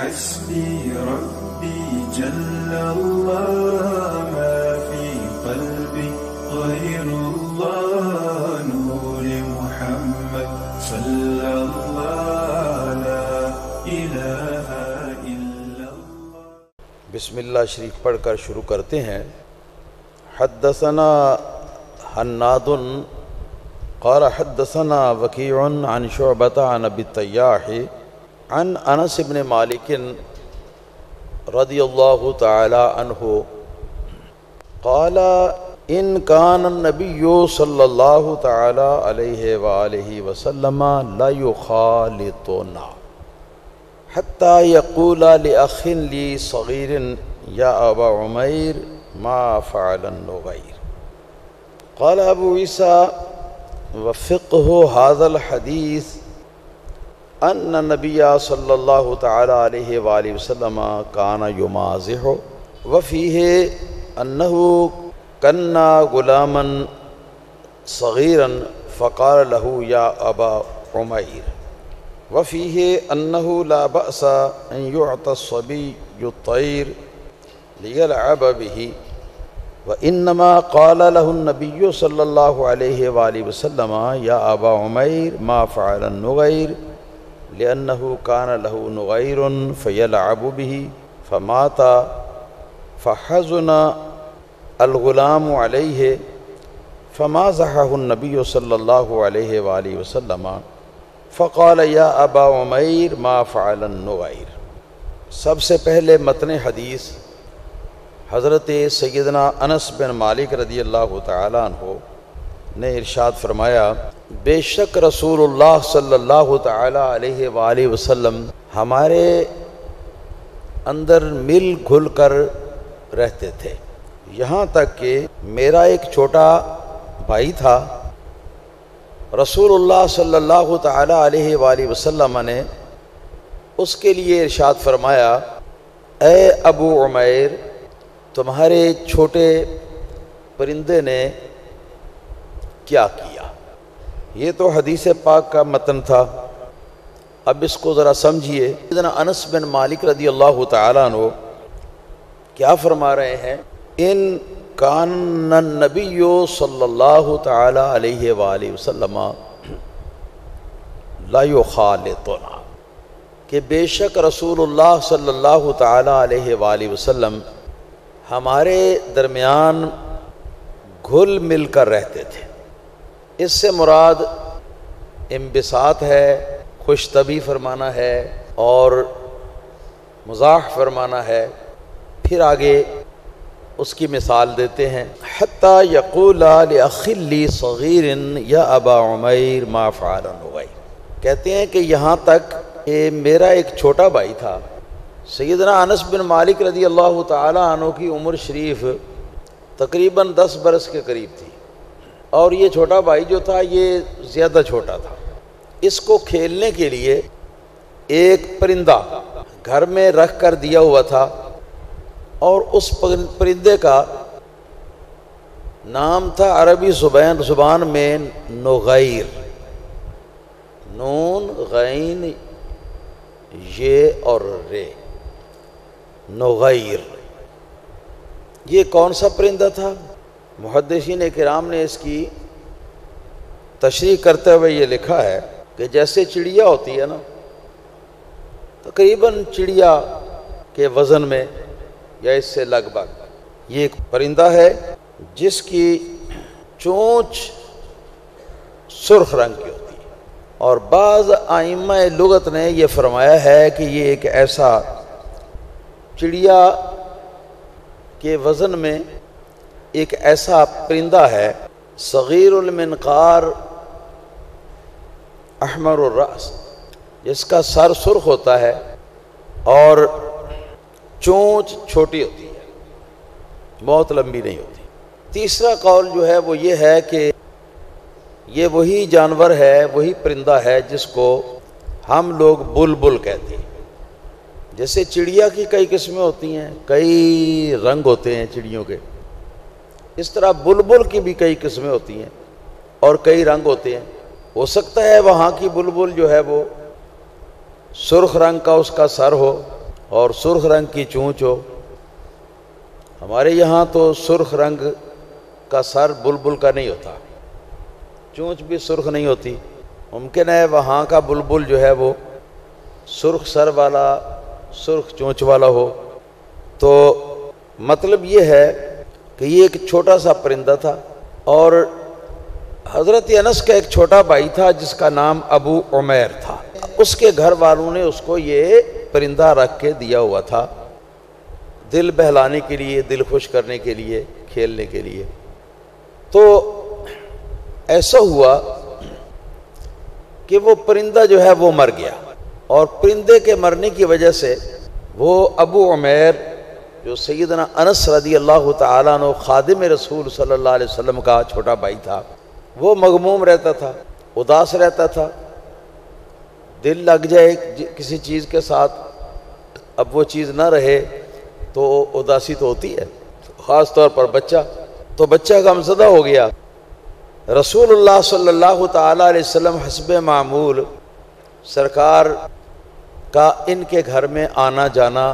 حسبي ربي جل الله ما في قلبي غير الله نور محمد صلى الله لا إله إلا الله. بسم اللہ شریف پڑھ کر شروع کرتے ہیں. حدثنا حناد قال حدثنا وکیع عن شعبة عن ابی التیاح عن انس بن مالک رضی اللہ تعالی عنہ قال ان کان النبی صلی اللہ تعالی علیہ وآلہ وسلم لا یخالطنا حتی یقول لأخ لی صغیر یا ابا عمیر ما فعل النغیر. قال ابو عیسیٰ وفقہ هذا الحدیث ان النبی صلی اللہ تعالی علیہ وآلہ وسلم کان یمازح وفیہ انہ کنا غلاما صغیرا فقال له یا ابا عمیر وفیہ انہ لا بأس ان يعطى الصبی الطیر لیلعب به وانما قال له النبی صلی اللہ علیہ وآلہ وسلم یا ابا عمیر ما فعل النغیر لأنه كان له نغير فيلعب به فمات فحزن الغلام عليه فمازحه النبي صلى الله عليه وآله وسلم فقال يا أبا عمير ما فعل النغير. سب سے پہلے متن حدیث حضرت سیدنا انس بن مالک رضی اللہ تعالی عنہ نے ارشاد فرمایا بے شک رسول اللہ صلی اللہ تعالی علیہ وآلہ وسلم ہمارے اندر مل گھل کر رہتے تھے، یہاں تک کہ میرا ایک چھوٹا بھائی تھا. رسول اللہ صلی اللہ تعالی علیہ وآلہ وسلم نے اس کے لیے ارشاد فرمایا اے ابو عمیر تمہارے چھوٹے پرندے نے کیا کیا. یہ تو حدیث پاک کا متن تھا. اب اس کو ذرا سمجھیے. سیدنا انس بن مالک رضی اللہ تعالیٰ عنہ کیا فرما رہے ہیں ان کان النبی صلی اللہ تعالی علیہ وآلہ وسلم لا یخالطنا کہ بے شک رسول اللہ صلی اللہ تعالی علیہ وآلہ وسلم ہمارے درمیان گھل مل کر رہتے تھے. اس سے مراد انبساط ہے، خوش طبعی فرمانا ہے اور مزاح فرمانا ہے. پھر آگے اس کی مثال دیتے ہیں حتی یقول لأخ لی صغیر یا ابا عمیر ما فعل النغیر. کہتے ہیں کہ یہاں تک کہ میرا ایک چھوٹا بھائی تھا. سیدنا انس بن مالک رضی اللہ تعالی عنہ کی عمر شریف تقریباً 10 برس کے قریب تھی اور یہ چھوٹا بھائی جو تھا یہ زیادہ چھوٹا تھا. اس کو کھیلنے کے لیے ایک پرندہ گھر میں رکھ کر دیا ہوا تھا اور اس پرندے کا نام تھا عربی زبان میں نغیر. نون غین یہ اور رے نغیر. یہ کون سا پرندہ تھا؟ محدثین کرام نے اس کی تشریح کرتے ہوئے یہ لکھا ہے کہ جیسے چڑیا ہوتی ہے نا، تقریباً چڑیا کے وزن میں یا اس سے لگ بھگ یہ ایک پرندہ ہے جس کی چونچ سرخ رنگ کی ہوتی ہے. اور بعض ائمہ لغت نے یہ فرمایا ہے کہ یہ ایک ایسا چڑیا کے وزن میں ایک ایسا پرندہ ہے صغیر المنقار احمر الراس، جس کا سر سرخ ہوتا ہے اور چونچ چھوٹی ہوتی ہے، بہت لمبی نہیں ہوتی. تیسرا قول جو ہے وہ یہ ہے کہ یہ وہی جانور ہے، وہی پرندہ ہے جس کو ہم لوگ بلبل کہتے ہیں. جیسے چڑیا کی کئی قسمیں ہوتی ہیں، کئی رنگ ہوتے ہیں چڑیوں کے، اس طرح بلبل کی بھی کئی قسمیں ہوتی ہیں اور کئی رنگ ہوتے ہیں. ہو سکتا ہے وہاں کی بلبل جو ہے وہ سرخ رنگ کا اس کا سر ہو اور سرخ رنگ کی چونچ ہو. ہمارے یہاں تو سرخ رنگ کا سر بلبل کا نہیں ہوتا، چونچ بھی سرخ نہیں ہوتی. ممکن ہے وہاں کا بلبل جو ہے وہ سرخ سر والا، سرخ چونچ والا ہو. تو مطلب یہ ہے کہ یہ ایک چھوٹا سا پرندہ تھا، اور حضرت انس کا ایک چھوٹا بھائی تھا جس کا نام ابو عمیر تھا. اس کے گھر والوں نے اس کو یہ پرندہ رکھ کے دیا ہوا تھا، دل بہلانے کے لیے، دل خوش کرنے کے لیے، کھیلنے کے لیے. تو ایسا ہوا کہ وہ پرندہ جو ہے وہ مر گیا، اور پرندے کے مرنے کی وجہ سے وہ ابو عمیر جو سیدنا انس رضی اللہ تعالیٰ عنہ خادم رسول صلی اللہ علیہ وسلم کا چھوٹا بھائی تھا، وہ مغموم رہتا تھا، اداس رہتا تھا. دل لگ جائے کسی چیز کے ساتھ، اب وہ چیز نہ رہے تو اداسی تو ہوتی ہے، خاص طور پر بچہ. تو بچہ غمزدہ ہو گیا. رسول اللہ صلی اللہ تعالیٰ علیہ وسلم حسب معمول سرکار کا ان کے گھر میں آنا جانا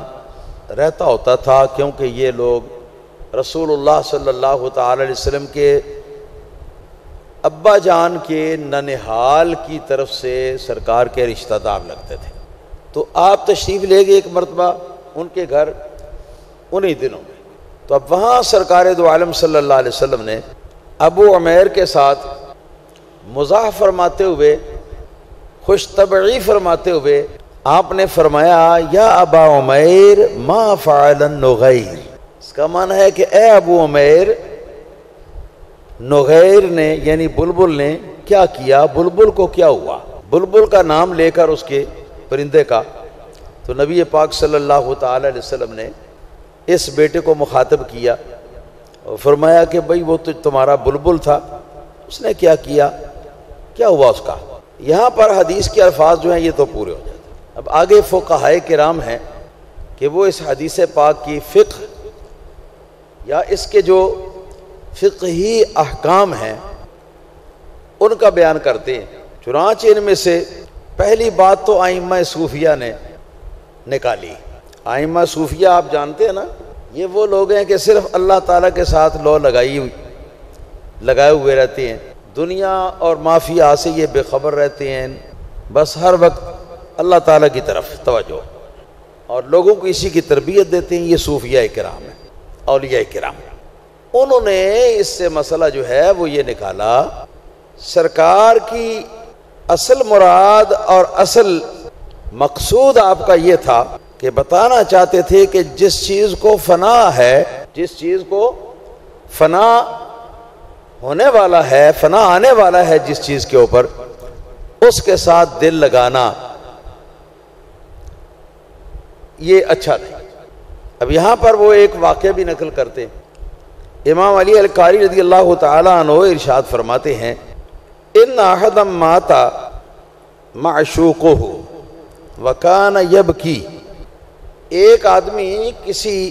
رہتا ہوتا تھا، کیونکہ یہ لوگ رسول اللہ صلی اللہ تعالیٰ علیہ وسلم کے ابا جان کے ننہال کی طرف سے سرکار کے رشتہ دار لگتے تھے. تو آپ تشریف لے گئے ایک مرتبہ ان کے گھر انہی دنوں میں. تو اب وہاں سرکار دو عالم صلی اللہ علیہ وسلم نے ابو عمیر کے ساتھ مزاح فرماتے ہوئے، خوش طبعی فرماتے ہوئے آپ نے فرمایا یا ابا عمیر ما فعل النغیر. اس کا معنی ہے کہ اے ابو عمیر، نغیر نے یعنی بلبل نے کیا کیا، بلبل کو کیا ہوا. بلبل کا نام لے کر اس کے پرندے کا. تو نبی پاک صلی اللہ تعالی علیہ وسلم نے اس بیٹے کو مخاطب کیا اور فرمایا کہ بھئی وہ تو تمہارا بلبل تھا، اس نے کیا کیا، کیا ہوا اس کا. یہاں پر حدیث کے الفاظ جو ہیں یہ تو پورے ہو جاتے ہیں. اب آگے فقہائے کرام ہیں کہ وہ اس حدیث پاک کی فقہ یا اس کے جو فقہی احکام ہیں ان کا بیان کرتے ہیں. چنانچہ ان میں سے پہلی بات تو ائمہ صوفیہ نے نکالی. ائمہ صوفیہ آپ جانتے ہیں نا، یہ وہ لوگ ہیں کہ صرف اللہ تعالیٰ کے ساتھ لو لگائے ہوئے رہتے ہیں، دنیا اور مافیا سے یہ بے خبر رہتے ہیں، بس ہر وقت اللہ تعالیٰ کی طرف توجہ، اور لوگوں کو اسی کی تربیت دیتے ہیں. یہ صوفیاء کرام ہیں، اولیاء کرام. انہوں نے اس سے مسئلہ جو ہے وہ یہ نکالا، سرکار کی اصل مراد اور اصل مقصود آپ کا یہ تھا کہ بتانا چاہتے تھے کہ جس چیز کو فنا ہے، جس چیز کو فنا ہونے والا ہے، فنا آنے والا ہے جس چیز کے اوپر، اس کے ساتھ دل لگانا یہ اچھا نہیں. اب یہاں پر وہ ایک واقعہ بھی نقل کرتے ہیں. امام علی القاری رضی اللہ تعالیٰ عنہ ارشاد فرماتے ہیں ان احد مات معشوقہ وکان یبکی. ایک آدمی کسی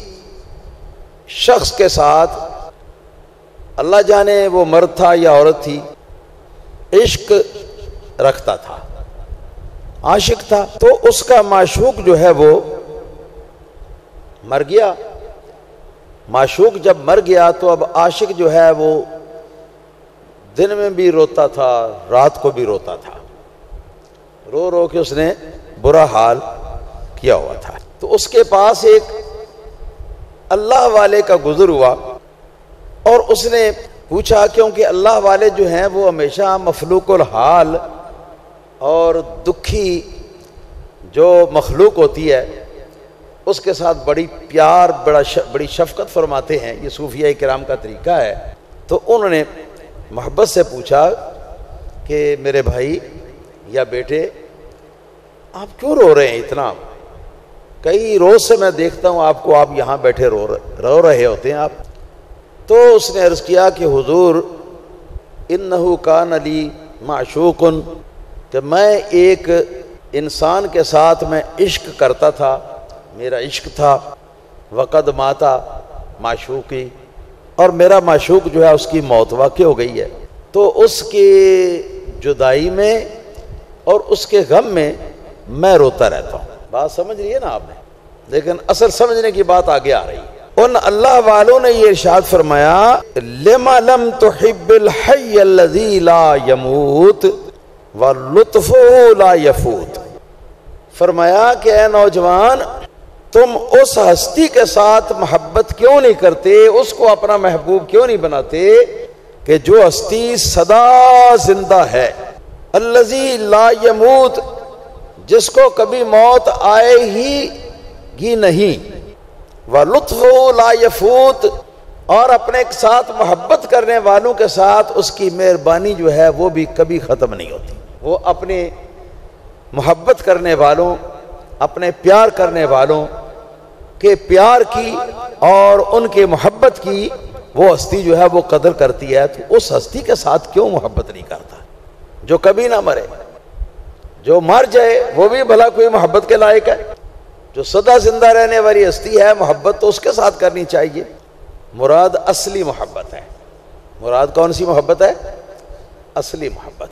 شخص کے ساتھ، اللہ جانے وہ مرد تھا یا عورت تھی، عشق رکھتا تھا، عاشق تھا. تو اس کا معشوق جو ہے وہ مر گیا. معشوق جب مر گیا تو اب عاشق جو ہے وہ دن میں بھی روتا تھا، رات کو بھی روتا تھا، رو رو کے اس نے برا حال کیا ہوا تھا. تو اس کے پاس ایک اللہ والے کا گزر ہوا اور اس نے پوچھا، کیونکہ اللہ والے جو ہیں وہ ہمیشہ مفلوق الحال اور دکھی جو مخلوق ہوتی ہے اس کے ساتھ بڑی پیار، بڑی شفقت فرماتے ہیں. یہ صوفیاء کرام کا طریقہ ہے. تو انہوں نے محبت سے پوچھا کہ میرے بھائی یا بیٹے آپ کیوں رو رہے ہیں اتنا؟ کئی روز سے میں دیکھتا ہوں آپ کو، آپ یہاں بیٹھے رو رہے ہوتے ہیں آپ. تو اس نے عرض کیا کہ حضور انہو کان لی معشوق، کہ میں ایک انسان کے ساتھ میں عشق کرتا تھا، میرا عشق تھا، وقد ماتا معشوقی، اور میرا معشوق جو ہے اس کی موت واقع ہو گئی ہے. تو اس کی جدائی میں اور اس کے غم میں میں روتا رہتا ہوں. بات سمجھ رہی ہے نا آپ نے؟ لیکن اصل سمجھنے کی بات آگے آ رہی ہے. ان اللہ والوں نے یہ ارشاد فرمایا لما لم تحب الحی الذی لا یموت واللطفہ لا یفوت. فرمایا کہ اے نوجوان تم اس ہستی کے ساتھ محبت کیوں نہیں کرتے, اس کو اپنا محبوب کیوں نہیں بناتے کہ جو ہستی سدا زندہ ہے, الذی لا یموت, جس کو کبھی موت آئے ہی نہیں, وَلُطْفُهُ لَا يَفُوتُ, اور اپنے ساتھ محبت کرنے والوں کے ساتھ اس کی مہربانی جو ہے وہ بھی کبھی ختم نہیں ہوتی. وہ اپنے محبت کرنے والوں, اپنے پیار کرنے والوں کے پیار کی اور ان کے محبت کی وہ ہستی جو ہے وہ قدر کرتی ہے. تو اس ہستی کے ساتھ کیوں محبت نہیں کرتا جو کبھی نہ مرے؟ جو مر جائے وہ بھی بھلا کوئی محبت کے لائق ہے؟ جو سدا زندہ رہنے والی ہستی ہے محبت تو اس کے ساتھ کرنی چاہیے. مراد اصلی محبت ہے. مراد کون سی محبت ہے؟ اصلی محبت.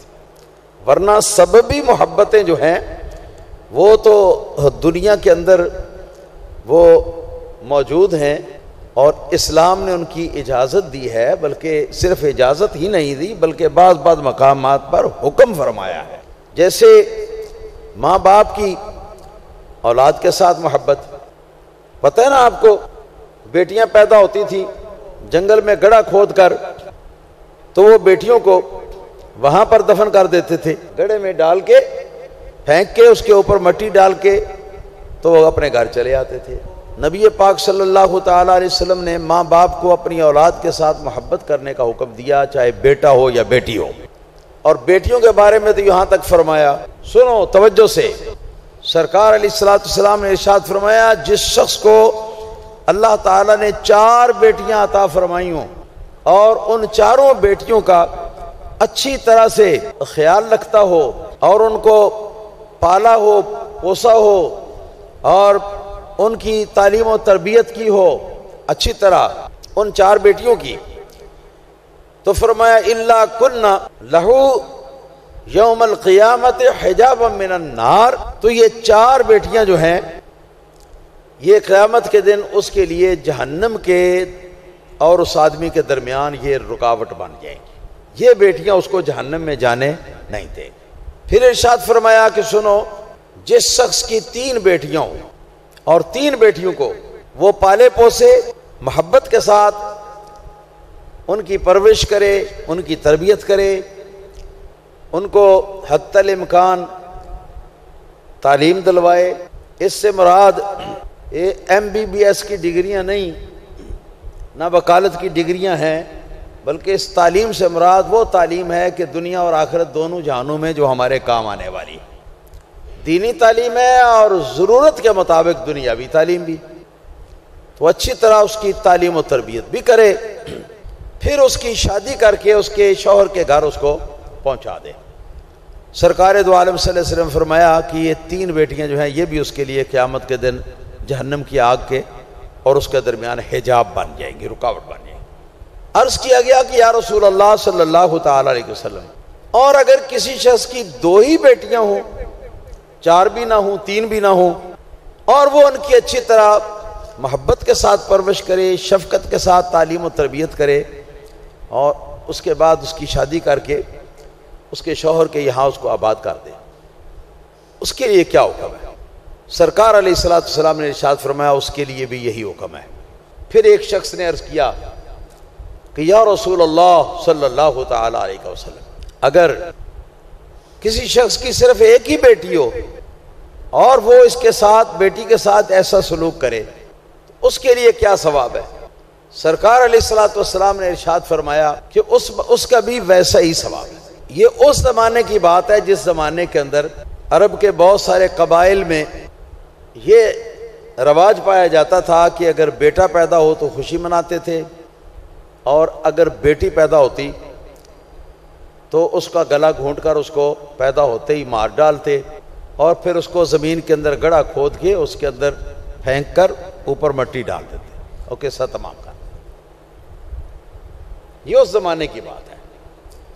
ورنہ سببی محبتیں جو ہیں وہ تو دنیا کے اندر وہ موجود ہیں اور اسلام نے ان کی اجازت دی ہے, بلکہ صرف اجازت ہی نہیں دی بلکہ بعض مقامات پر حکم فرمایا ہے. جیسے ماں باپ کی اولاد کے ساتھ محبت. پتہ ہے نا آپ کو, بیٹیاں پیدا ہوتی تھیں جنگل میں گڑھا کھود کر, تو وہ بیٹیوں کو وہاں پر دفن کر دیتے تھے, گڑھے میں ڈال کے پھینک کے اس کے اوپر مٹی ڈال کے تو وہ اپنے گھر چلے آتے تھے. نبی پاک صلی اللہ تعالیٰ علیہ وسلم نے ماں باپ کو اپنی اولاد کے ساتھ محبت کرنے کا حکم دیا, چاہے بیٹا ہو یا بیٹی ہو. اور بیٹیوں کے بارے میں تو یہاں تک فرمایا, سنو توجہ سے, سرکار علیہ السلام نے ارشاد فرمایا جس شخص کو اللہ تعالیٰ نے 4 بیٹیاں عطا فرمائی ہوں اور ان چاروں بیٹیوں کا اچھی طرح سے خیال رکھتا ہو اور ان کو پالا ہو, پوسا ہو اور ان کی تعلیم و تربیت کی ہو اچھی طرح, ان 4 بیٹیوں کی, تو فرمایا الا کننا لہو یوم القیامت حجابا من النار, تو یہ 4 بیٹیاں جو ہیں یہ قیامت کے دن اس کے لیے جہنم کے اور اس آدمی کے درمیان یہ رکاوٹ بن جائیں گی. یہ بیٹیاں اس کو جہنم میں جانے نہیں دیں گی. پھر ارشاد فرمایا کہ سنو, جس شخص کی 3 بیٹیاں ہوں اور 3 بیٹیوں کو وہ پالے پوسے, محبت کے ساتھ ان کی پرورش کرے, ان کی تربیت کرے, ان کو حتی الامکان تعلیم دلوائے. اس سے مراد MBBS کی ڈگریاں نہیں, نہ وکالت کی ڈگریاں ہیں, بلکہ اس تعلیم سے مراد وہ تعلیم ہے کہ دنیا اور آخرت دونوں جہانوں میں جو ہمارے کام آنے والی. دینی تعلیم ہے اور ضرورت کے مطابق دنیاوی تعلیم بھی. تو اچھی طرح اس کی تعلیم و تربیت بھی کرے, پھر اس کی شادی کر کے اس کے شوہر کے گھر اس کو پہنچا دے. سرکار دو عالم صلی اللہ علیہ وسلم فرمایا کہ یہ 3 بیٹیاں جو ہیں یہ بھی اس کے لیے قیامت کے دن جہنم کی آگ کے اور اس کے درمیان حجاب بن جائیں گی, رکاوٹ بن جائیں گی. عرض کیا گیا کہ یا رسول اللہ صلی اللہ تعالی علیہ وسلم, اور اگر کسی شخص کی 2 ہی بیٹیاں ہوں, 4 بھی نہ ہوں, 3 بھی نہ ہوں, اور وہ ان کی اچھی طرح محبت کے ساتھ پرورش کرے, شفقت کے ساتھ تعلیم و تربیت کرے, اور اس کے بعد اس کی شادی کر کے اس کے شوہر کے یہاں اس کو آباد کر دے, اس کے لیے کیا حکم ہے؟ سرکار علیہ السلام نے ارشاد فرمایا اس کے لیے بھی یہی حکم ہے. پھر ایک شخص نے عرض کیا کہ یا رسول اللہ صلی اللہ تعالی علیہ وسلم, اگر کسی شخص کی صرف ایک ہی بیٹی ہو اور وہ اس کے ساتھ بیٹی کے ساتھ ایسا سلوک کرے تو اس کے لیے کیا ثواب ہے؟ سرکار علیہ السلام نے ارشاد فرمایا کہ اس کا بھی ویسا ہی ثواب ہے. یہ اس زمانے کی بات ہے جس زمانے کے اندر عرب کے بہت سارے قبائل میں یہ رواج پایا جاتا تھا کہ اگر بیٹا پیدا ہو تو خوشی مناتے تھے, اور اگر بیٹی پیدا ہوتی تو اس کا گلا گھونٹ کر اس کو پیدا ہوتے ہی مار ڈالتے, اور پھر اس کو زمین کے اندر گڑھا کھود کے اس کے اندر پھینک کر اوپر مٹی ڈال دیتے, اور قصہ تمام کا. یہ اس زمانے کی بات ہے.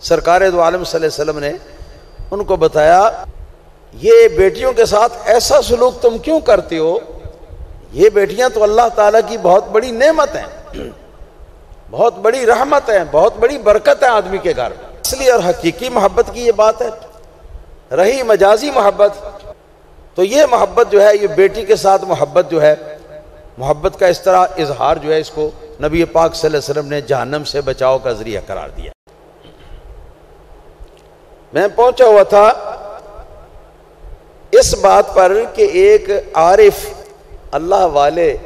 سرکار دو عالم صلی اللہ علیہ وسلم نے ان کو بتایا یہ بیٹیوں کے ساتھ ایسا سلوک تم کیوں کرتے ہو؟ یہ بیٹیاں تو اللہ تعالیٰ کی بہت بڑی نعمت ہیں، بہت بڑی رحمت ہیں، بہت بڑی برکت ہے آدمی کے گھر میں۔ اصلی اور حقیقی محبت کی یہ بات ہے۔ رہی مجازی محبت، تو یہ محبت جو ہے، یہ بیٹی کے ساتھ محبت جو ہے، محبت کا اس طرح اظہار جو ہے، اس کو نبی پاک صلی اللہ علیہ وسلم نے جہنم سے بچاؤ کا ذریعہ قرار دیا۔ میں پہنچا ہوا تھا اس بات پر کہ ایک عارف اللہ والے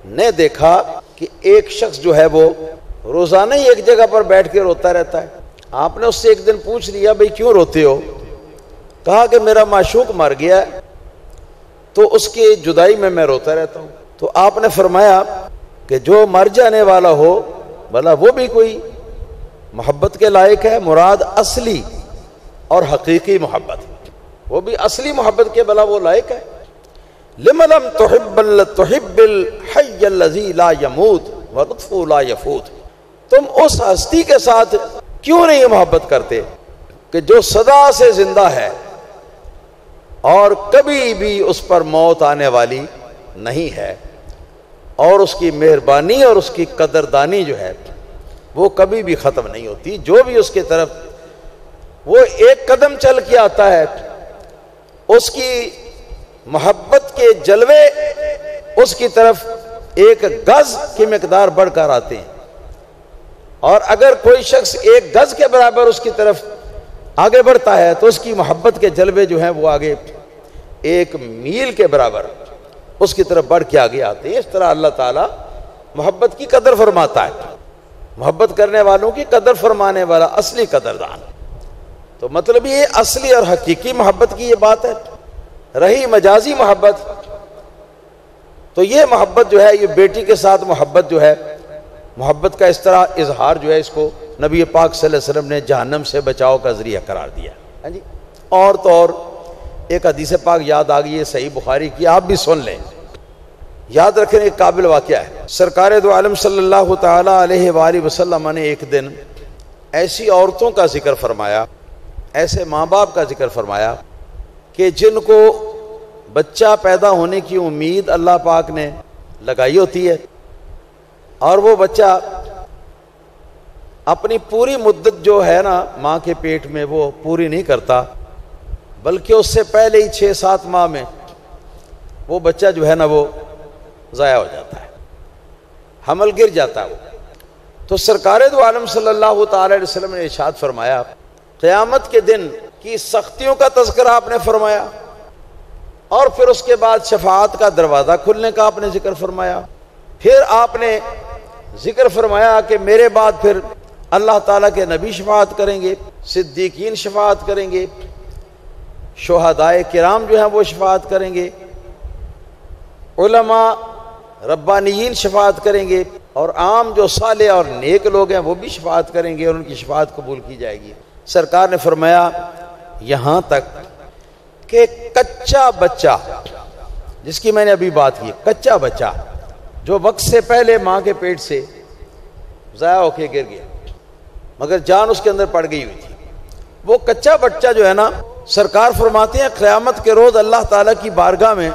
نے دیکھا کہ ایک شخص جو ہے وہ روزانہ ہی ایک جگہ پر بیٹھ کے روتا رہتا ہے۔ آپ نے اس سے ایک دن پوچھ لیا، بھئی کیوں روتے ہو؟ کہا کہ میرا معشوق مر گیا ہے تو اس کی جدائی میں روتا رہتا ہوں۔ تو آپ نے فرمایا کہ جو مر جانے والا ہو بھلا وہ بھی کوئی محبت کے لائق ہے، مراد اصلی اور حقیقی محبت، وہ بھی اصلی محبت کے بھلا وہ لائق ہے۔ لم لم تحب الحی الذی لا يموت ولطفہ لا یفوت، تم اس ہستی کے ساتھ کیوں نہیں محبت کرتے کہ جو سدا سے زندہ ہے اور کبھی بھی اس پر موت آنے والی نہیں ہے، اور اس کی مہربانی اور اس کی قدردانی جو ہے وہ کبھی بھی ختم نہیں ہوتی۔ جو بھی اس کی طرف وہ ایک قدم چل کے آتا ہے، اس کی محبت کے جلوے اس کی طرف ایک گز کی مقدار بڑھ کر آتے ہیں، اور اگر کوئی شخص ایک گز کے برابر اس کی طرف آگے بڑھتا ہے تو اس کی محبت کے جلوے جو ہیں وہ آگے ایک میل کے برابر اس کی طرف بڑھ کے آگے آتے ہیں۔ اس طرح اللہ تعالیٰ محبت کی قدر فرماتا ہے، محبت کرنے والوں کی قدر فرمانے والا اصلی قدردان۔ تو مطلب یہ اصلی اور حقیقی محبت کی یہ بات ہے۔ رہی مجازی محبت، تو یہ محبت جو ہے، یہ بیٹی کے ساتھ محبت جو ہے، محبت کا اس طرح اظہار جو ہے، اس کو نبی پاک صلی اللہ علیہ وسلم نے جہنم سے بچاؤ کا ذریعہ قرار دیا۔ ہاں جی، اور تو اور ایک حدیث پاک یاد آ گئی ہے صحیح بخاری کی، آپ بھی سن لیں، یاد رکھیں، ایک قابل واقعہ ہے۔ سرکار دو عالم صلی اللہ تعالی علیہ وآلہ وسلم نے ایک دن ایسی عورتوں کا ذکر فرمایا، ایسے ماں باپ کا ذکر فرمایا کہ جن کو بچہ پیدا ہونے کی امید اللہ پاک نے لگائی ہوتی ہے، اور وہ بچہ اپنی پوری مدت جو ہے نا ماں کے پیٹ میں وہ پوری نہیں کرتا، بلکہ اس سے پہلے ہی 6-7 ماہ میں وہ بچہ جو ہے نا وہ ضائع ہو جاتا ہے، حمل گر جاتا ہے وہ۔ تو سرکار دو عالم صلی اللہ تعالی علیہ وسلم نے ارشاد فرمایا، قیامت کے دن کی سختیوں کا تذکرہ آپ نے فرمایا، اور پھر اس کے بعد شفاعت کا دروازہ کھلنے کا آپ نے ذکر فرمایا، پھر آپ نے ذکر فرمایا کہ میرے بعد پھر اللہ تعالیٰ کے نبی شفاعت کریں گے، صدیقین شفاعت کریں گے، شہدائے کرام جو ہیں وہ شفاعت کریں گے، علماء ربانیین شفاعت کریں گے، اور عام جو صالح اور نیک لوگ ہیں وہ بھی شفاعت کریں گے، اور ان کی شفاعت قبول کی جائے گی۔ سرکار نے فرمایا یہاں تک کہ کچا بچہ، جس کی میں نے ابھی بات کی، کچا بچہ جو وقت سے پہلے ماں کے پیٹ سے ضائع ہو کے گر گیا مگر جان اس کے اندر پڑ گئی ہوئی تھی، وہ کچا بچہ جو ہے نا، سرکار فرماتے ہیں قیامت کے روز اللہ تعالیٰ کی بارگاہ میں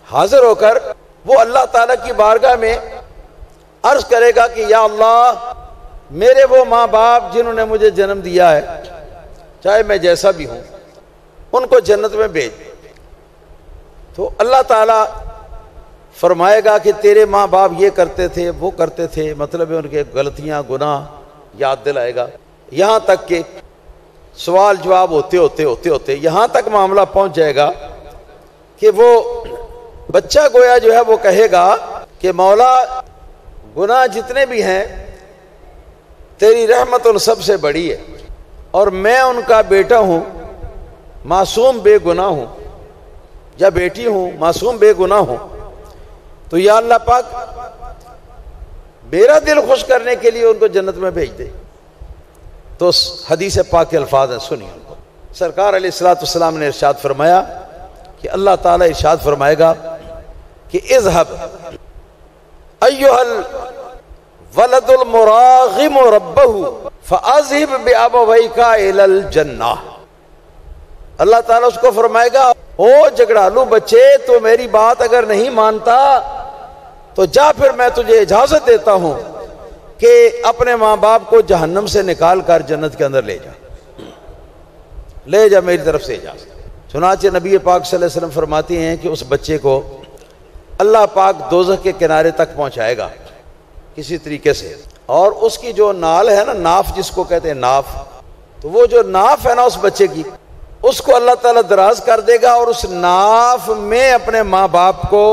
حاضر ہو کر وہ اللہ تعالیٰ کی بارگاہ میں عرض کرے گا کہ یا اللہ، میرے وہ ماں باپ جنہوں نے مجھے جنم دیا ہے، چاہے میں جیسا بھی ہوں، ان کو جنت میں بھیج۔ تو اللہ تعالیٰ فرمائے گا کہ تیرے ماں باپ یہ کرتے تھے، وہ کرتے تھے، مطلب ان کے غلطیاں گناہ یاد دلائے گا، یہاں تک کہ سوال جواب ہوتے یہاں تک معاملہ پہنچ جائے گا کہ وہ بچہ گویا جو ہے وہ کہے گا کہ مولا، گناہ جتنے بھی ہیں تیری رحمت ان سب سے بڑی ہے، اور میں ان کا بیٹا ہوں، معصوم بے گناہ ہوں، یا بیٹی ہوں، معصوم بے گناہ ہوں، تو یا اللہ پاک میرا دل خوش کرنے کے لیے ان کو جنت میں بھیج دے۔ تو حدیث پاک کے الفاظ ہیں، سنیے ان کو۔ سرکار علیہ الصلوۃ والسلام نے ارشاد فرمایا کہ اللہ تعالیٰ ارشاد فرمائے گا کہ اذهب ایھا الولد المراغم ربہ فاذهب بابویک الی الجنہ۔ اللہ تعالیٰ اس کو فرمائے گا او جھگڑالو بچے تو میری بات اگر نہیں مانتا تو جا پھر میں تجھے اجازت دیتا ہوں کہ اپنے ماں باپ کو جہنم سے نکال کر جنت کے اندر لے جا میری طرف سے اجازت۔ چنانچہ نبی پاک صلی اللہ علیہ وسلم فرماتے ہیں کہ اس بچے کو اللہ پاک دوزخ کے کنارے تک پہنچائے گا کسی طریقے سے، اور اس کی جو نال ہے نا، ناف جس کو کہتے ہیں ناف، تو وہ جو ناف ہے نا اس بچے کی، اس کو اللہ تعالیٰ دراز کر دے گا اور اس ناف میں اپنے ماں باپ کو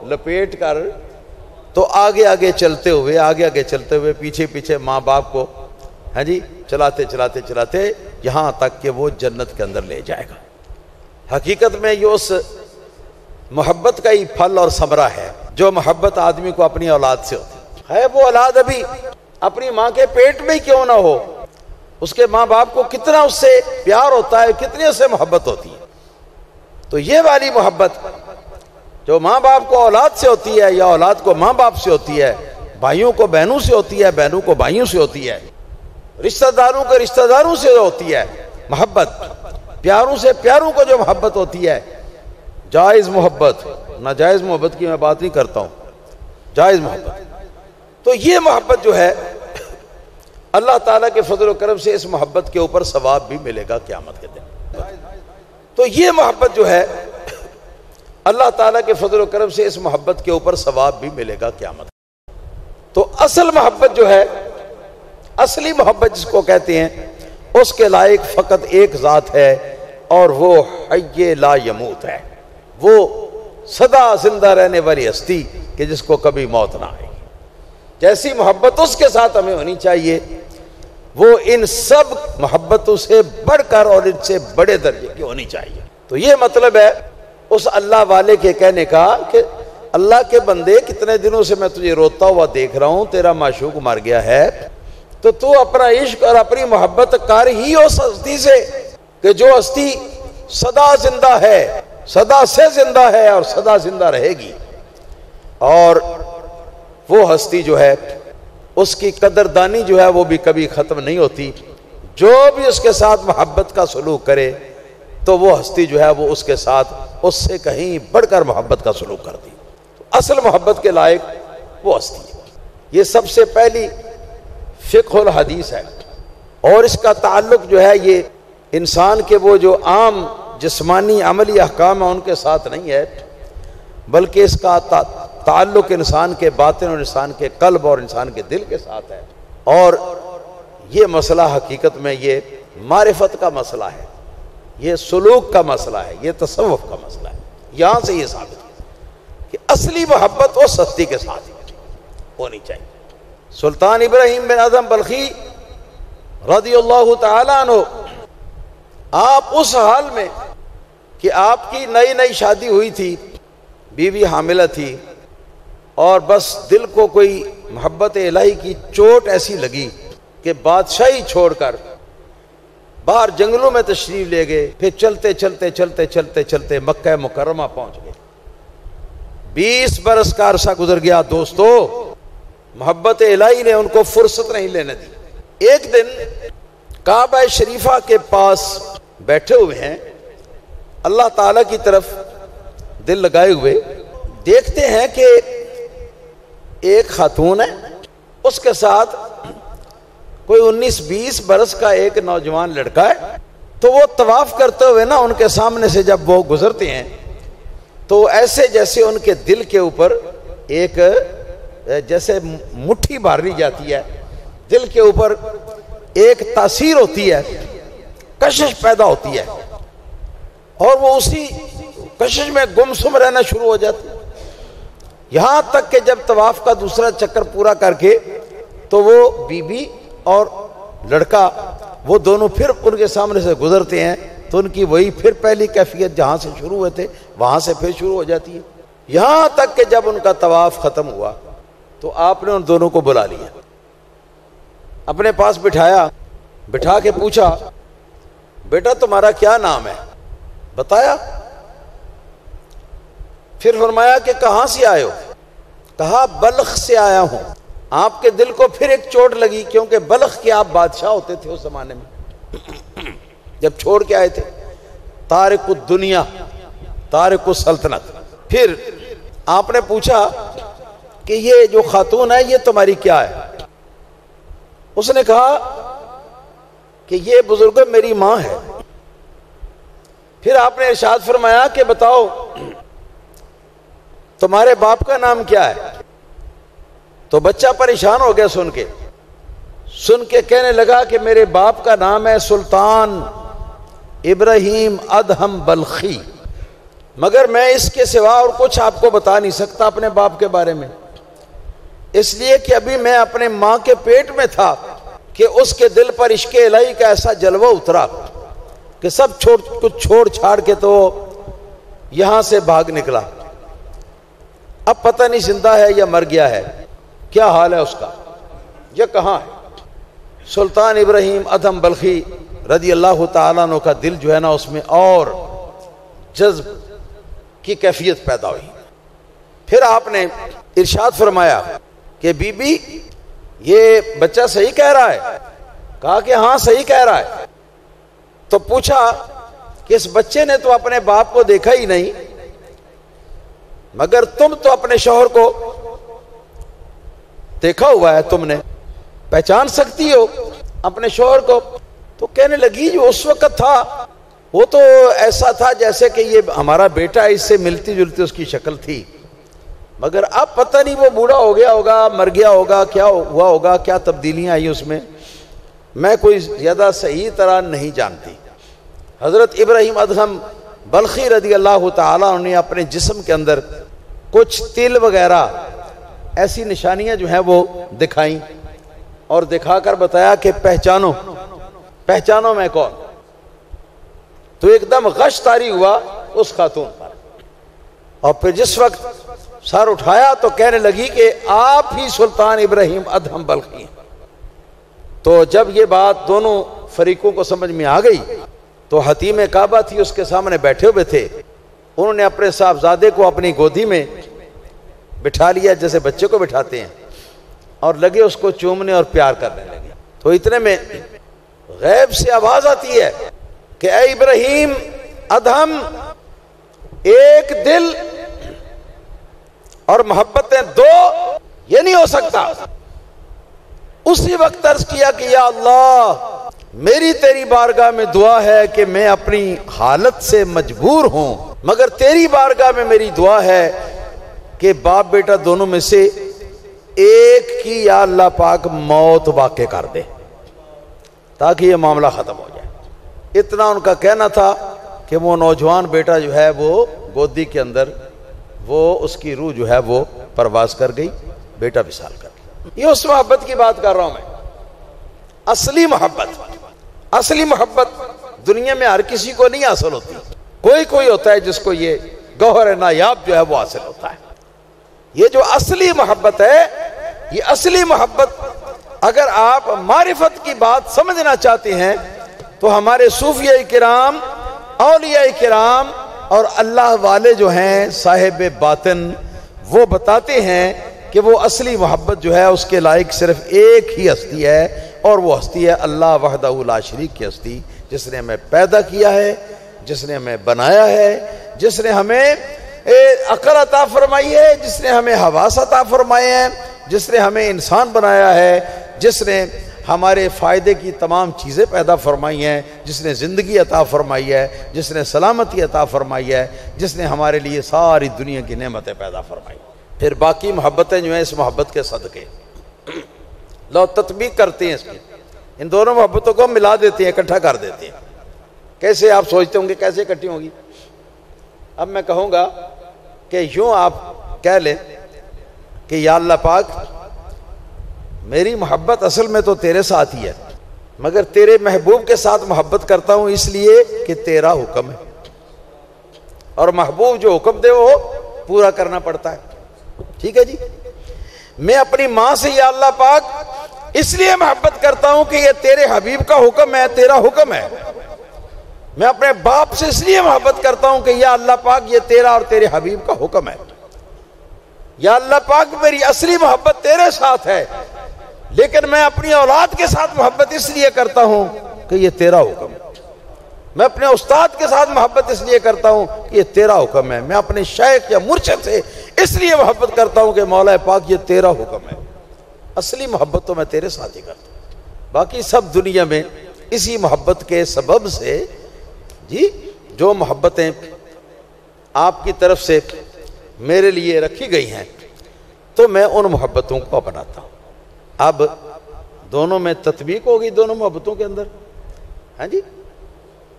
لپیٹ کر تو آگے چلتے ہوئے پیچھے ماں باپ کو چلاتے یہاں تک کہ وہ جنت کے اندر لے جائے گا۔ حقیقت میں یہ اس محبت کا ہی پھل اور ثمرہ ہے جو محبت آدمی کو اپنی اولاد سے ہوتی ہے۔ وہ اولاد ابھی اپنی ماں کے پیٹ میں ہی کیوں نہ ہو، اس کے ماں باپ کو کتنا اس سے پیار ہوتا ہے، کتنی اس سے محبت ہوتی ہے۔ تو یہ والی محبت جو ماں باپ کو اولاد سے ہوتی ہے یا اولاد کو ماں باپ سے ہوتی ہے، بھائیوں کو بہنوں سے ہوتی ہے، بہنوں کو بھائیوں سے ہوتی ہے، رشتہ داروں کو رشتہ داروں سے ہوتی ہے محبت، پیاروں سے پیاروں کو جو محبت ہوتی ہے، جائز محبت، ناجائز محبت کی میں بات نہیں کرتا ہوں، جائز محبت، تو یہ محبت جو ہے اللہ تعالیٰ کے فضل و کرم سے اس محبت کے اوپر ثواب بھی ملے گا قیامت کے دن۔ تو یہ محبت جو ہے اللہ تعالیٰ کے فضل و کرم سے اس محبت کے اوپر ثواب بھی ملے گا قیامت۔ تو اصل محبت جو ہے، اصلی محبت جس کو کہتے ہیں، اس کے لائق فقط ایک ذات ہے اور وہ حی لا یموت ہے، وہ سدا زندہ رہنے والی ہستی کہ جس کو کبھی موت نہ آئے۔ جیسی محبت اس کے ساتھ ہمیں ہونی چاہیے وہ ان سب محبتوں سے بڑھ کر اور ان سے بڑے درجے کی ہونی چاہیے۔ تو یہ مطلب ہے اس اللہ والے کے کہنے کا کہ اللہ کے بندے کتنے دنوں سے میں تجھے روتا ہوا دیکھ رہا ہوں، تیرا معشوق مر گیا ہے، تو اپنا عشق اور اپنی محبت کر ہی اس ہستی سے کہ جو ہستی سدا زندہ ہے، سدا سے زندہ ہے اور سدا زندہ رہے گی، اور وہ ہستی جو ہے اس کی قدردانی جو ہے وہ بھی کبھی ختم نہیں ہوتی۔ جو بھی اس کے ساتھ محبت کا سلوک کرے تو وہ ہستی جو ہے وہ اس کے ساتھ اس سے کہیں بڑھ کر محبت کا سلوک کرتی۔ اصل محبت کے لائق وہ ہستی ہے۔ یہ سب سے پہلی فقہ الحدیث ہے، اور اس کا تعلق جو ہے یہ انسان کے وہ جو عام جسمانی عملی احکام ہیں ان کے ساتھ نہیں ہے، بلکہ اس کا تعلق انسان کے باطن اور انسان کے قلب اور انسان کے دل کے ساتھ ہے، اور یہ مسئلہ حقیقت میں یہ معرفت کا مسئلہ ہے، یہ سلوک کا مسئلہ ہے، یہ تصوف کا مسئلہ ہے۔ یہاں سے یہ ثابت ہے کہ اصلی محبت اس ہستی کے ساتھ ہونی چاہیے۔ سلطان ابراہیم بن اعظم بلخی رضی اللہ تعالیٰ عنہ، آپ اس حال میں کہ آپ کی نئی شادی ہوئی تھی، بیوی حاملہ تھی، اور بس دل کو کوئی محبت الہی کی چوٹ ایسی لگی کہ بادشاہی چھوڑ کر باہر جنگلوں میں تشریف لے گئے، پھر چلتے مکہ مکرمہ پہنچ گئے۔ 20 برس کا عرصہ گزر گیا دوستو، محبت الہی نے ان کو فرصت نہیں لینے دی۔ ایک دن کعبہ شریفہ کے پاس بیٹھے ہوئے ہیں، اللہ تعالیٰ کی طرف دل لگائے ہوئے، دیکھتے ہیں کہ ایک خاتون ہے، اس کے ساتھ کوئی 19-20 برس کا ایک نوجوان لڑکا ہے۔ تو وہ طواف کرتے ہوئے نا ان کے سامنے سے جب وہ گزرتے ہیں تو ایسے جیسے ان کے دل کے اوپر ایک جیسے مٹھی ماری جاتی ہے، دل کے اوپر ایک تاثیر ہوتی ہے، کشش پیدا ہوتی ہے، اور وہ اسی کشش میں گمسم رہنا شروع ہو جاتی ہے، یہاں تک کہ جب طواف کا دوسرا چکر پورا کر کے تو وہ بی بی اور لڑکا وہ دونوں پھر ان کے سامنے سے گزرتے ہیں تو ان کی وہی پھر پہلی کیفیت جہاں سے شروع ہوئے تھے وہاں سے پھر شروع ہو جاتی ہے، یہاں تک کہ جب ان کا طواف ختم ہوا تو آپ نے ان دونوں کو بلا لیا، اپنے پاس بٹھایا، بٹھا کے پوچھا بیٹا تمہارا کیا نام ہے؟ بتایا، پھر فرمایا کہ کہاں سے آئے ہو؟ کہا بلخ سے آیا ہوں۔ آپ کے دل کو پھر ایک چوٹ لگی، کیونکہ بلخ کے آپ بادشاہ ہوتے تھے اس زمانے میں، جب چھوڑ کے آئے تھے، تارک الدنیا تارک السلطنت۔ پھر آپ نے پوچھا کہ یہ جو خاتون ہے یہ تمہاری کیا ہے؟ اس نے کہا کہ یہ بزرگ میری ماں ہے۔ پھر آپ نے ارشاد فرمایا کہ بتاؤ تمہارے باپ کا نام کیا ہے؟ تو بچہ پریشان ہو گیا سن کے کہنے لگا کہ میرے باپ کا نام ہے سلطان ابراہیم ادہم بلخی، مگر میں اس کے سوا اور کچھ آپ کو بتا نہیں سکتا اپنے باپ کے بارے میں، اس لیے کہ ابھی میں اپنے ماں کے پیٹ میں تھا کہ اس کے دل پر عشق الہی کا ایسا جلوہ اترا کہ سب کچھ چھوڑ چھاڑ کے تو یہاں سے بھاگ نکلا۔ اب پتہ نہیں زندہ ہے یا مر گیا ہے، کیا حال ہے اس کا، یہ کہاں ہے؟ سلطان ابراہیم ادہم بلخی رضی اللہ تعالیٰ عنہ کا دل جو ہے نا اس میں اور جذب کی کیفیت پیدا ہوئی۔ پھر آپ نے ارشاد فرمایا کہ بی بی یہ بچہ صحیح کہہ رہا ہے؟ کہا کہ ہاں صحیح کہہ رہا ہے۔ تو پوچھا کہ اس بچے نے تو اپنے باپ کو دیکھا ہی نہیں، مگر تم تو اپنے شوہر کو دیکھا ہوا ہے، تم نے پہچان سکتی ہو اپنے شوہر کو؟ تو کہنے لگی جو اس وقت تھا وہ تو ایسا تھا جیسے کہ یہ ہمارا بیٹا ہے، اس سے ملتی جلتی اس کی شکل تھی، مگر اب پتہ نہیں وہ بوڑھا ہو گیا ہوگا، مر گیا ہوگا، کیا ہوا ہوگا، کیا تبدیلیاں آئی اس میں، میں کوئی زیادہ صحیح طرح نہیں جانتی۔ حضرت ابراہیم ادہم بلخی رضی اللہ تعالیٰ عنہ نے اپنے جسم کے اندر کچھ تل وغیرہ ایسی نشانیاں جو ہیں وہ دکھائیں اور دکھا کر بتایا کہ پہچانو میں کون؟ تو ایک دم غش طاری ہوا اس خاتون پر، اور پھر جس وقت سر اٹھایا تو کہنے لگی کہ آپ ہی سلطان ابراہیم ادہم بلخی ہیں۔ تو جب یہ بات دونوں فریقوں کو سمجھ میں آ گئی تو حتیم کعبہ تھی اس کے سامنے بیٹھے ہوئے تھے، انہوں نے اپنے صاحبزادے کو اپنی گودی میں بٹھا لیا جیسے بچے کو بٹھاتے ہیں، اور لگے اس کو چومنے اور پیار کرنے لگے۔ تو اتنے میں غیب سے آواز آتی ہے کہ اے ابراہیم ادہم، ایک دل اور محبتیں دو یہ نہیں ہو سکتا۔ اسی وقت عرض کیا کہ یا اللہ میری تیری بارگاہ میں دعا ہے کہ میں اپنی حالت سے مجبور ہوں، مگر تیری بارگاہ میں میری دعا ہے کہ باپ بیٹا دونوں میں سے ایک کی یا اللہ پاک موت واقع کر دے تاکہ یہ معاملہ ختم ہو جائے۔ اتنا ان کا کہنا تھا کہ وہ نوجوان بیٹا جو ہے وہ گودی کے اندر وہ اس کی روح جو ہے وہ پرواز کر گئی، بیٹا وصال کر گیا۔ یہ اس محبت کی بات کر رہا ہوں میں، اصلی محبت دنیا میں ہر کسی کو نہیں حاصل ہوتی، کوئی ہوتا ہے جس کو یہ گوہر نایاب جو ہے وہ حاصل ہوتا ہے۔ یہ جو اصلی محبت ہے، یہ اصلی محبت اگر آپ معرفت کی بات سمجھنا چاہتے ہیں تو ہمارے صوفیاء کرام، اولیاء کرام اور اللہ والے جو ہیں صاحب باطن، وہ بتاتے ہیں کہ وہ اصلی محبت جو ہے اس کے لائق صرف ایک ہی ہستی ہے، اور وہ ہستی ہے اللہ وحدہ لا شریک کی ہستی، جس نے ہمیں پیدا کیا ہے، جس نے ہمیں بنایا ہے، جس نے ہمیں عقل عطا فرمائی ہے، جس نے ہمیں حواس عطا فرمائے ہیں، جس نے ہمیں انسان بنایا ہے، جس نے ہمارے فائدے کی تمام چیزیں پیدا فرمائی ہیں، جس نے زندگی عطا فرمائی ہے، جس نے سلامتی عطا فرمائی ہے، جس نے ہمارے لیے ساری دنیا کی نعمتیں پیدا فرمائی۔ پھر باقی محبتیں جو ہیں اس محبت کے صدقے لو تطبیق کرتے ہیں، اس کی ان دونوں محبتوں کو ملا دیتے ہیں، اکٹھا کر دیتے ہیں۔ کیسے آپ سوچتے ہوں گے کیسے اکٹھی ہوں گی؟ اب میں کہوں گا کہ یوں آپ کہہ لیں کہ یا اللہ پاک میری محبت اصل میں تو تیرے ساتھ ہی ہے، مگر تیرے محبوب کے ساتھ محبت کرتا ہوں اس لیے کہ تیرا حکم ہے، اور محبوب جو حکم دے وہ پورا کرنا پڑتا ہے۔ ٹھیک ہے جی، میں اپنی ماں سے یا اللہ پاک اس لیے محبت کرتا ہوں کہ یہ تیرے حبیب کا حکم ہے، تیرا حکم ہے۔ میں اپنے باپ سے اس لیے محبت کرتا ہوں کہ یا اللہ پاک یہ تیرا اور تیرے حبیب کا حکم ہے۔ یا اللہ پاک میری اصلی محبت تیرے ساتھ ہے، لیکن میں اپنی اولاد کے ساتھ محبت اس لیے کرتا ہوں کہ یہ تیرا حکم ہے۔ میں اپنے استاد کے ساتھ محبت اس لیے کرتا ہوں کہ یہ تیرا حکم ہے. میں اپنے شیخ یا مرشد سے اس لیے محبت کرتا ہوں کہ مولا پاک یہ تیرا حکم ہے. اصلی محبت تو میں تیرے ساتھ ہی کرتا ہوں. باقی سب دنیا میں اسی محبت کے سبب سے جو محبتیں آپ کی طرف سے میرے لیے رکھی گئی ہیں تو میں ان محبتوں کو اپناتا ہوں. اب دونوں میں تطبیق ہوگی, دونوں محبتوں کے اندر. ہاں جی,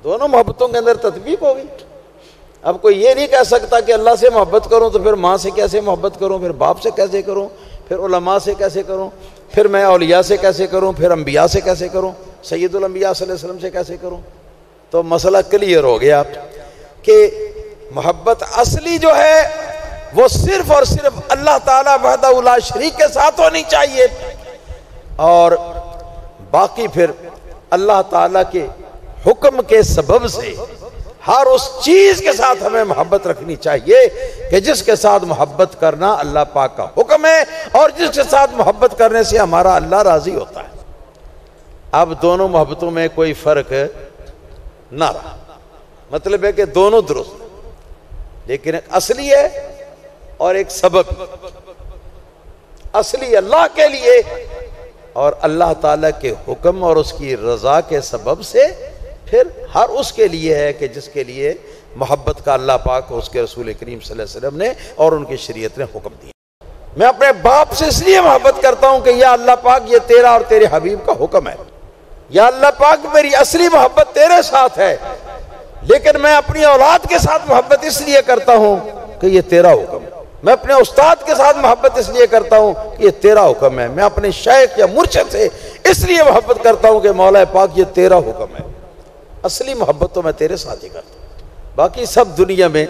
دونوں محبتوں کے اندر تطبیق ہوگی. اب کوئی یہ نہیں کہہ سکتا کہ اللہ سے محبت کروں تو پھر ماں سے کیسے محبت کروں, پھر باپ سے کیسے کروں, پھر علماء سے کیسے کروں, پھر میں اولیاء سے کیسے کروں, پھر انبیاء سے کیسے کروں, سید الانبیاء صلی اللہ علیہ وسلم سے کیسے کروں. تو مسئلہ کلیئر ہو گیا کہ محبت اصلی جو ہے وہ صرف اور صرف اللہ تعالیٰ وحدہ لا شریک کے ساتھ ہونی چاہیے, اور باقی پھر اللہ تعالیٰ کے حکم کے سبب سے ہر اس چیز کے ساتھ ہمیں محبت رکھنی چاہیے کہ جس کے ساتھ محبت کرنا اللہ پاک کا حکم ہے, اور جس کے ساتھ محبت کرنے سے ہمارا اللہ راضی ہوتا ہے. اب دونوں محبتوں میں کوئی فرق نہ رہا, مطلب ہے کہ دونوں درست, لیکن ایک اصلی ہے اور ایک سبب. اصلی اللہ کے لیے اور اللہ تعالیٰ کے حکم اور اس کی رضا کے سبب سے, پھر ہر اس کے لیے ہے کہ جس کے لیے محبت کا اللہ پاک اس کے رسول کریم صلی اللہ علیہ وسلم نے اور ان کی شریعت نے حکم دیا. میں اپنے باپ سے اس لیے محبت کرتا ہوں کہ یا اللہ پاک یہ تیرا اور تیرے حبیب کا حکم ہے. یا اللہ پاک میری اصلی محبت تیرے ساتھ ہے, لیکن میں اپنی اولاد کے ساتھ محبت اس لیے کرتا ہوں کہ یہ تیرا حکم ہے. میں اپنے استاد کے ساتھ محبت اس لیے کرتا ہوں کہ یہ تیرا حکم ہے. میں اپنے شیخ یا مرشد سے اس لیے محبت کرتا ہوں کہ مولا پاک یہ تیرا حکم ہے. اصلی محبت تو میں تیرے ساتھ ہی کرتا ہوں. باقی سب دنیا میں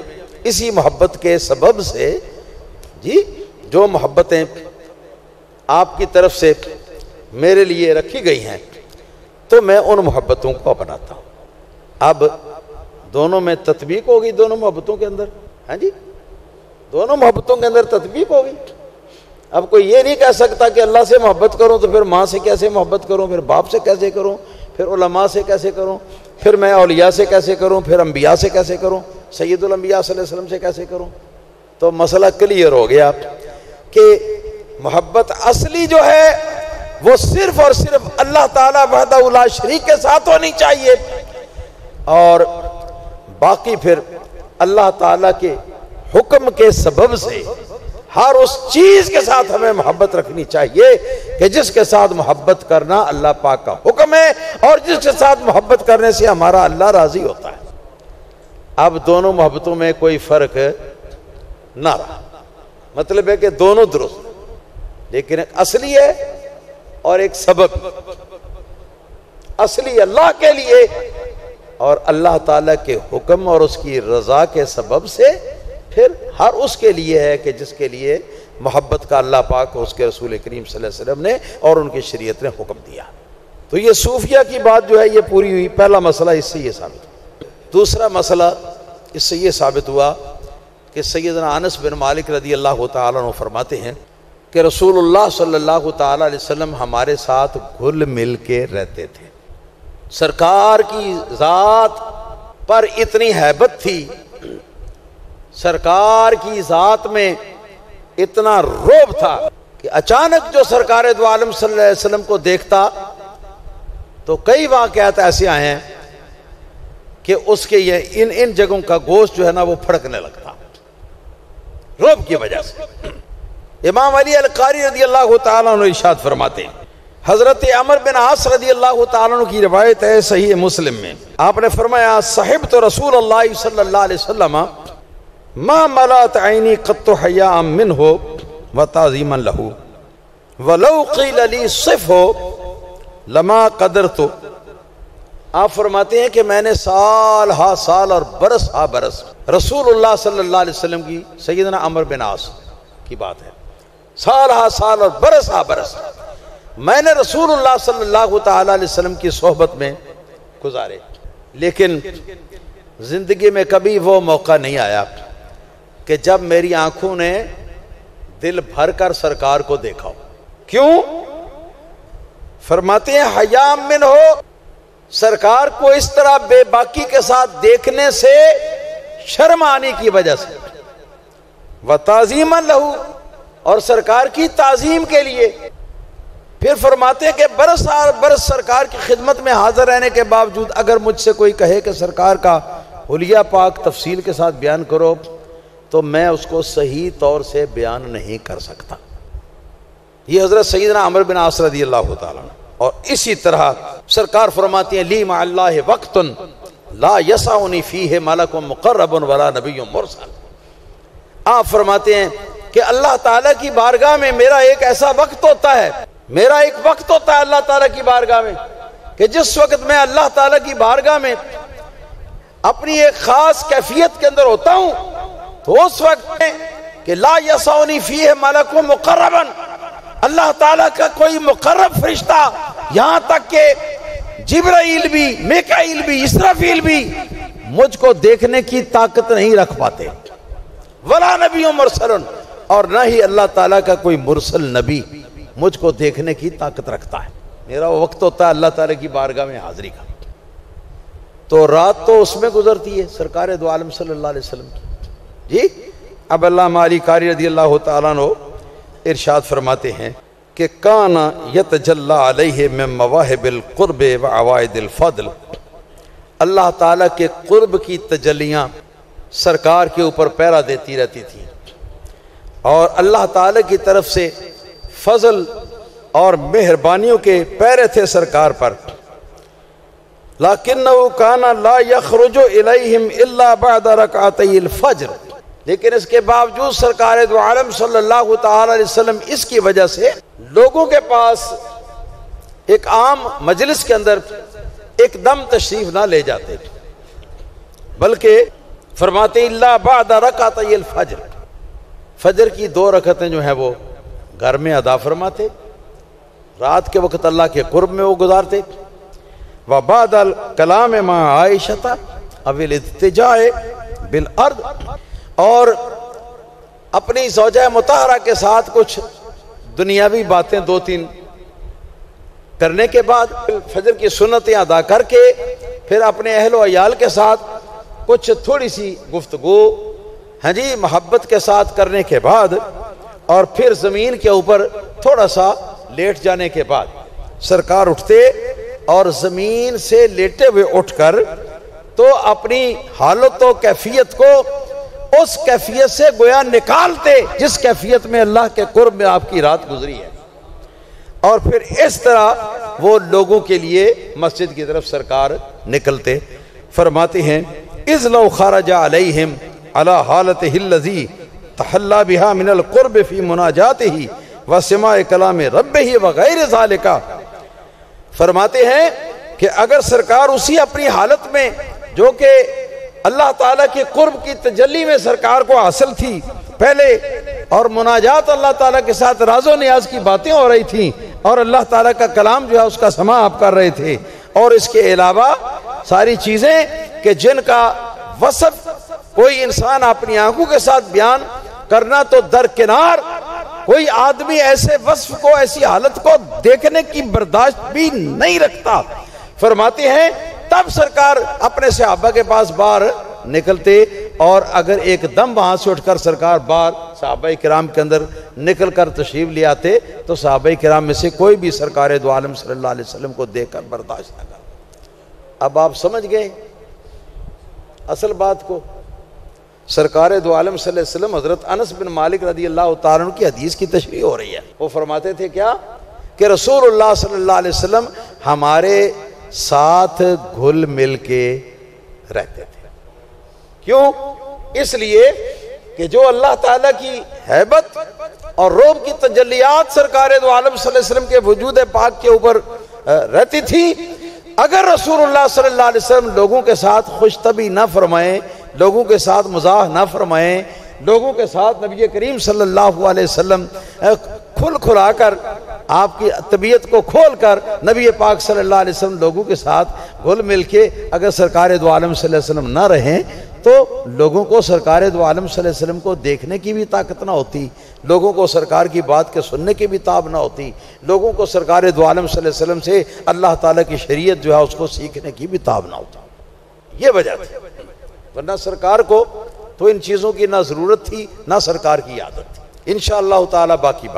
اسی محبت کے سبب سے جو محبتیں آپ کی طرف سے میرے لیے رکھی گئی ہیں تو میں ان محبتوں کو اپناتا ہوں. اب دونوں میں تطبیق ہوگی, دونوں محبتوں کے اندر. ہاں جی, دونوں محبتوں کے اندر تطبیق ہوگی. اب کوئی یہ نہیں کہہ سکتا کہ اللہ سے محبت کروں تو پھر ماں سے کیسے محبت کروں, پھر باپ سے کیسے کروں, پھر علماء سے کیسے کروں, پھر میں اولیاء سے کیسے کروں, پھر انبیاء سے کیسے کروں, سید الانبیاء صلی اللہ علیہ وسلم سے کیسے کروں. تو مسئلہ کلیئر ہو گیا کہ محبت اصلی جو ہے وہ صرف اور صرف اللہ تعالیٰ وحدہ لا شریک کے ساتھ ہونی چاہیے, اور باقی پھر اللہ تعالیٰ کے حکم کے سبب سے ہر اس چیز کے ساتھ ہمیں محبت رکھنی چاہیے کہ جس کے ساتھ محبت کرنا اللہ پاک کا حکم ہے, اور جس کے ساتھ محبت کرنے سے ہمارا اللہ راضی ہوتا ہے. اب دونوں محبتوں میں کوئی فرق نہ رہا, مطلب ہے کہ دونوں درست, لیکن ایک اصلی ہے اور ایک سبب. اصلی اللہ کے لیے اور اللہ تعالیٰ کے حکم اور اس کی رضا کے سبب سے, پھر ہر اس کے لیے ہے کہ جس کے لیے محبت کا اللہ پاک اس کے رسول کریم صلی اللہ علیہ وسلم نے اور ان کی شریعت نے حکم دیا. تو یہ صوفیہ کی بات جو ہے یہ پوری ہوئی. پہلا مسئلہ اس سے یہ ثابت ہوا. دوسرا مسئلہ اس سے یہ ثابت ہوا کہ سیدنا انس بن مالک رضی اللہ تعالیٰ عنہ فرماتے ہیں کہ رسول اللہ صلی اللہ تعالیٰ علیہ وسلم ہمارے ساتھ گھل مل کے رہتے تھے. سرکار کی ذات پر اتنی ہیبت تھی, سرکار کی ذات میں اتنا رعب تھا کہ اچانک جو سرکار دو عالم صلی اللہ علیہ وسلم کو دیکھتا تو کئی واقعات ایسے آئے ہیں کہ اس کے یہ ان جگہوں کا گوشت جو ہے نا وہ پھڑکنے لگتا رعب کی وجہ سے. امام علی القاری رضی اللہ تعالیٰ عنہ ارشاد فرماتے ہیں, حضرت عمر بن عاص رضی اللہ تعالیٰ عنہ کی روایت ہے صحیح مسلم میں, آپ نے فرمایا صحبت رسول اللہ صلی اللہ علیہ وسلم ما ملات عینی قط حیاء منہ وتعظیما لہ ولو قیل لی صفہ لما قدرت. آپ فرماتے ہیں کہ میں نے سال ہا سال اور برس ہا برس رسول اللہ صلی اللہ علیہ وسلم کی, سیدنا عمر بن عاص کی بات ہے, سال ہا سال اور برس ہا برس میں نے رسول اللہ صلی اللہ تعالی علیہ وسلم کی صحبت میں گزارے, لیکن زندگی میں کبھی وہ موقع نہیں آیا کہ جب میری آنکھوں نے دل بھر کر سرکار کو دیکھا ہو. کیوں؟ فرماتے ہیں حیا من ہو, سرکار کو اس طرح بے باکی کے ساتھ دیکھنے سے شرم آنے کی وجہ سے، وتعظیما لہ، اور سرکار کی تعظیم کے لیے۔ پھر فرماتے ہیں کہ برس برس سرکار کی خدمت میں حاضر رہنے کے باوجود اگر مجھ سے کوئی کہے کہ سرکار کا حلیہ پاک تفصیل کے ساتھ بیان کرو تو میں اس کو صحیح طور سے بیان نہیں کر سکتا۔ یہ حضرت سیدنا عمرو بن عاص رضی اللہ تعالیٰ عنہ۔ اور اسی طرح سرکار فرماتی ہیں لی مع اللہ وقت لا یسعنی فیہ ملک مقرب ولا نبی مرسل۔ آپ فرماتے ہیں کہ اللہ تعالیٰ کی بارگاہ میں میرا ایک ایسا وقت ہوتا ہے، میرا ایک وقت ہوتا ہے اللہ تعالیٰ کی بارگاہ میں کہ جس وقت میں اللہ تعالیٰ کی بارگاہ میں اپنی ایک خاص کیفیت کے اندر ہوتا ہوں تو اس وقت میں کہ لا یسعنی فیہ ملک مقرب، اللہ تعالیٰ کا کوئی مقرب فرشتہ، یہاں تک کہ جبرائیل بھی، میکائیل بھی، اسرافیل بھی مجھ کو دیکھنے کی طاقت نہیں رکھ پاتے، ولا نبی مرسل، اور نہ ہی اللہ تعالیٰ کا کوئی مرسل نبی مجھ کو دیکھنے کی طاقت رکھتا ہے۔ میرا وہ وقت ہوتا ہے اللہ تعالیٰ کی بارگاہ میں حاضری کا، تو رات تو اس میں گزرتی ہے سرکار دو عالم صلی اللہ علیہ وسلم کی۔ جی اب علامہ علی قاری رضی اللہ تعالیٰ عنہ ارشاد فرماتے ہیں کہ کانا یتجلی علیہ من مواہب القرب و عوائد الفضل، اللہ تعالیٰ کے قرب کی تجلیاں سرکار کے اوپر پیرا دیتی رہتی تھی، اور اللہ تعالیٰ کی طرف سے فضل اور مہربانیوں کے پیرے تھے سرکار پر۔ لیکنہ کانا لا یخرج الیہم الا بعد رکعتی الفجر، لیکن اس کے باوجود سرکار دو عالم صلی اللہ تعالی علیہ وسلم اس کی وجہ سے لوگوں کے پاس ایک عام مجلس کے اندر ایک دم تشریف نہ لے جاتے، بلکہ فرماتے اللہ بعد رکعتي الفجر، فجر کی 2 رکعتیں جو ہیں وہ گھر میں ادا فرماتے، رات کے وقت اللہ کے قرب میں وہ گزارتے، وبعد الکلام مع عائشہ او الاضطجاع بالارض، اور اپنی زوجہ مطہرہ کے ساتھ کچھ دنیاوی باتیں 2-3 کرنے کے بعد فجر کی سنتیں ادا کر کے پھر اپنے اہل و عیال کے ساتھ کچھ تھوڑی سی گفتگو محبت کے ساتھ کرنے کے بعد، اور پھر زمین کے اوپر تھوڑا سا لیٹ جانے کے بعد سرکار اٹھتے اور زمین سے لیٹے ہوئے اٹھ کر تو اپنی حالت و کیفیت کو اس کیفیت سے گویا نکالتے جس کیفیت میں اللہ کے قرب میں آپ کی رات گزری ہے، اور پھر اس طرح وہ لوگوں کے لیے مسجد کی طرف سرکار نکلتے۔ فرماتے ہیں اذ لو خرج علیہم علی حالتہ الذی تحلی بہا من القرب فی مناجاتہ وسماع کلام ربہ وغیر ذالک، فرماتے ہیں کہ اگر سرکار اسی اپنی حالت میں جو کہ اللہ تعالیٰ کے قرب کی تجلی میں سرکار کو حاصل تھی پہلے، اور مناجات اللہ تعالیٰ کے ساتھ راز و نیاز کی باتیں ہو رہی تھیں، اور اللہ تعالیٰ کا کلام جو ہے اس کا سماع آپ کر رہے تھے، اور اس کے علاوہ ساری چیزیں کہ جن کا وصف کوئی انسان اپنی آنکھوں کے ساتھ بیان کرنا تو درکنار، کوئی آدمی ایسے وصف کو، ایسی حالت کو دیکھنے کی برداشت بھی نہیں رکھتا۔ فرماتے ہیں تب سرکار اپنے صحابہ کے پاس باہر نکلتے، اور اگر ایک دم وہاں سے اٹھ کر سرکار باہر صحابہ کرام کے اندر نکل کر تشریف لے آتے تو صحابہ کرام میں سے کوئی بھی سرکار دو عالم صلی اللہ علیہ وسلم کو دیکھ کر برداشت نہ کرتا۔ اب آپ سمجھ گئے اصل بات کو۔ سرکار دو عالم صلی اللہ علیہ وسلم حضرت انس بن مالک رضی اللہ تعالیٰ عنہ کی حدیث کی تشریح ہو رہی ہے، وہ فرماتے تھے کیا کہ رسول اللہ صلی اللہ علیہ وسلم ہمارے ساتھ گھل مل کے رہتے تھے۔ کیوں؟ اس لیے کہ جو اللہ تعالیٰ کی ہیبت اور روب کی تجلیات سرکار دو عالم صلی اللہ علیہ وسلم کے وجود پاک کے اوپر رہتی تھی، اگر رسول اللہ صلی اللہ علیہ وسلم لوگوں کے ساتھ خوش طبعی نہ فرمائیں، لوگوں کے ساتھ مزاح نہ فرمائیں، لوگوں کے ساتھ نبی کریم صلی اللہ علیہ وسلم کھلا کر آپ کی طبیعت کو کھول کر نبی پاک صلی اللہ علیہ وسلم لوگوں کے ساتھ گھل مل کے اگر سرکار دو عالم صلی اللہ علیہ وسلم نہ رہیں تو لوگوں کو سرکار دو عالم صلی اللہ علیہ وسلم کو دیکھنے کی بھی طاقت نہ ہوتی، لوگوں کو سرکار کی بات کے سننے کی بھی تاب نہ ہوتی، لوگوں کو سرکار دو عالم صلی اللہ علیہ وسلم سے اللہ تعالیٰ کی شریعت جو ہے اس کو سیکھنے کی بھی تاب نہ ہوتا۔ یہ وجہ تھی، ورنہ سرکار کو تو ان چیزوں کی نہ ضرورت تھی نہ سرکار کی عادت تھی۔ انشاءاللہ تعالیٰ باقی